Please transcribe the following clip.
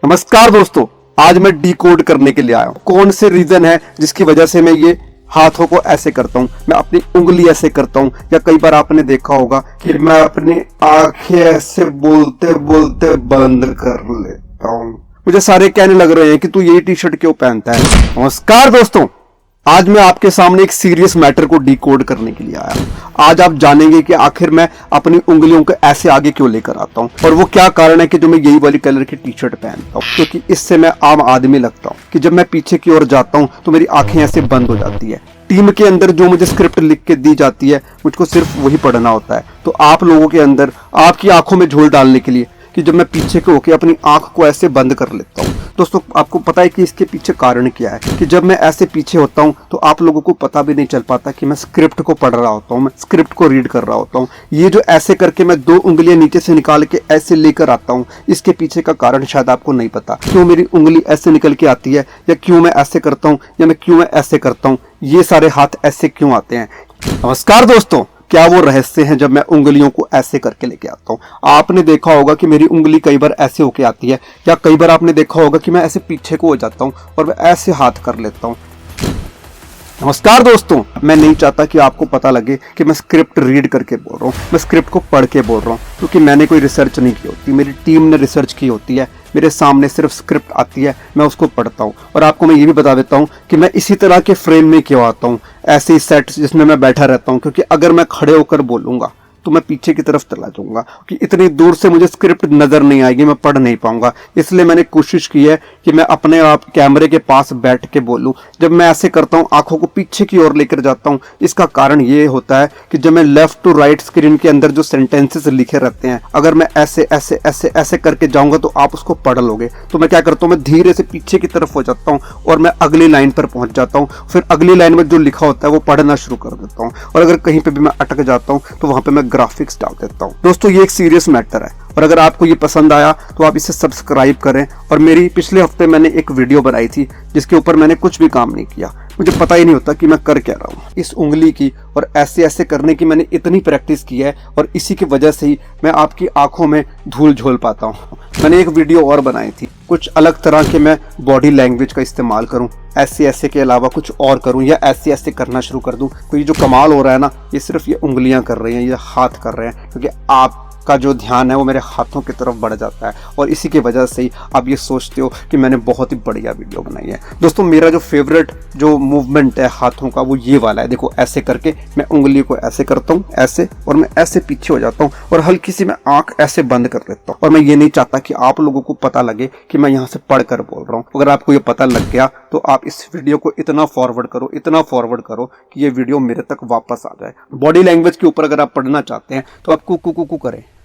नमस्कार दोस्तों, आज मैं डिकोड करने के लिए आया हूँ। कौन से रीजन है जिसकी वजह से मैं ये हाथों को ऐसे करता हूँ, मैं अपनी उंगली ऐसे करता हूँ, या कई बार आपने देखा होगा कि मैं अपनी आंखें ऐसे बोलते बोलते बंद कर लेता हूँ। मुझे सारे कहने लग रहे हैं कि तू यही टी शर्ट क्यों पहनता है। नमस्कार दोस्तों, आज मैं आपके सामने एक सीरियस मैटर को डिकोड करने के लिए आया हूँ। आज आप जानेंगे कि आखिर मैं अपनी उंगलियों को ऐसे आगे क्यों लेकर आता हूँ और वो क्या कारण है कि जो मैं यही वाली कलर की टी शर्ट पहनता हूँ, क्योंकि इससे मैं आम आदमी लगता हूँ कि जब मैं पीछे की ओर जाता हूँ तो मेरी आंखें ऐसे बंद हो जाती है। टीम के अंदर जो मुझे स्क्रिप्ट लिख के दी जाती है मुझको सिर्फ वही पढ़ना होता है। तो आप लोगों के अंदर आपकी आंखों में झोल डालने के लिए कि जब मैं पीछे को होकर अपनी आंख को ऐसे बंद कर लेता हूँ, दोस्तों आपको पता है कि इसके पीछे कारण क्या है। कि जब मैं ऐसे पीछे होता हूँ तो आप लोगों को पता भी नहीं चल पाता कि मैं स्क्रिप्ट को पढ़ रहा होता हूँ, मैं स्क्रिप्ट को रीड कर रहा होता हूँ। ये जो ऐसे करके मैं दो उंगलियां नीचे से निकाल के ऐसे लेकर आता हूँ, इसके पीछे का कारण शायद आपको नहीं पता। क्यों मेरी उंगली ऐसे निकल के आती है, या क्यों मैं ऐसे करता हूँ, या मैं क्यों मैं ऐसे करता हूँ, ये सारे हाथ ऐसे क्यों आते हैं। नमस्कार दोस्तों, क्या वो रहस्य है जब मैं उंगलियों को ऐसे करके लेके आता हूँ। आपने देखा होगा कि मेरी उंगली कई बार ऐसे होके आती है, या कई बार आपने देखा होगा कि मैं ऐसे पीछे को हो जाता हूँ और मैं ऐसे हाथ कर लेता हूँ। नमस्कार दोस्तों, मैं नहीं चाहता कि आपको पता लगे कि मैं स्क्रिप्ट रीड करके बोल रहा हूँ, मैं स्क्रिप्ट को पढ़ के बोल रहा हूँ, क्योंकि मैंने कोई रिसर्च नहीं की होती, मेरी टीम ने रिसर्च की होती है। मेरे सामने सिर्फ स्क्रिप्ट आती है, मैं उसको पढ़ता हूँ। और आपको मैं ये भी बता देता हूँ कि मैं इसी तरह के फ्रेम में क्यों आता हूँ, ऐसे ही सेट जिसमें मैं बैठा रहता हूँ, क्योंकि अगर मैं खड़े होकर बोलूंगा तो मैं पीछे की तरफ चला जाऊंगा कि इतनी दूर से मुझे स्क्रिप्ट नजर नहीं आएगी, मैं पढ़ नहीं पाऊंगा। इसलिए मैंने कोशिश की है कि मैं अपने आप कैमरे के पास बैठ के बोलूं। जब मैं ऐसे करता हूं, आंखों को पीछे की ओर लेकर जाता हूं, इसका कारण ये होता है कि जब मैं लेफ्ट टू राइट स्क्रीन के अंदर जो सेंटेंसेस लिखे रहते हैं, अगर मैं ऐसे ऐसे ऐसे ऐसे करके जाऊंगा तो आप उसको पढ़ लोगे। तो मैं क्या करता हूं, मैं धीरे से पीछे की तरफ हो जाता हूं और मैं अगली लाइन पर पहुंच जाता हूं। फिर अगली लाइन में जो लिखा होता है वो पढ़ना शुरू कर देता हूं, और अगर कहीं पे भी मैं अटक जाता हूं तो वहां पे मैं ग्राफिक्स डाल देता हूं। दोस्तों, ये एक सीरियस मैटर है, और अगर आपको ये पसंद आया तो आप इसे सब्सक्राइब करें। और मेरी पिछले हफ्ते मैंने एक वीडियो बनाई थी जिसके ऊपर मैंने कुछ भी काम नहीं किया, मुझे पता ही नहीं होता कि मैं कर क्या रहा हूँ। इस उंगली की और ऐसे ऐसे करने की मैंने इतनी प्रैक्टिस की है, और इसी की वजह से ही मैं आपकी आंखों में धूल झोल पाता हूँ। मैंने एक वीडियो और बनाई थी, कुछ अलग तरह के मैं बॉडी लैंग्वेज का इस्तेमाल करूँ, ऐसे ऐसे के अलावा कुछ और करूँ, या ऐसे ऐसे करना शुरू कर दूँ। तो ये जो कमाल हो रहा है ना, ये सिर्फ ये उंगलियां कर रही हैं, ये हाथ कर रहे हैं, क्योंकि आपका जो ध्यान है वो मेरे हाथों की तरफ बढ़ जाता है, और इसी की वजह से ही आप ये सोचते हो कि मैंने बहुत ही बढ़िया वीडियो बनाई है। दोस्तों, मेरा जो फेवरेट जो मूवमेंट है हाथों का वो ये वाला है। देखो, ऐसे करके मैं उंगली को ऐसे करता हूँ ऐसे, और मैं ऐसे पीछे हो जाता हूँ, और हल्की सी मैं आंख ऐसे बंद कर लेता हूँ। और मैं ये नहीं चाहता कि आप लोगों को पता लगे कि मैं यहाँ से पढ़ कर बोल रहा हूँ। अगर आपको ये पता लग गया तो आप इस वीडियो को इतना फॉरवर्ड करो, इतना फॉरवर्ड करो कि ये वीडियो मेरे तक वापस आ जाए। बॉडी लैंग्वेज के ऊपर अगर आप पढ़ना चाहते हैं तो आप कुकू कुकू करें।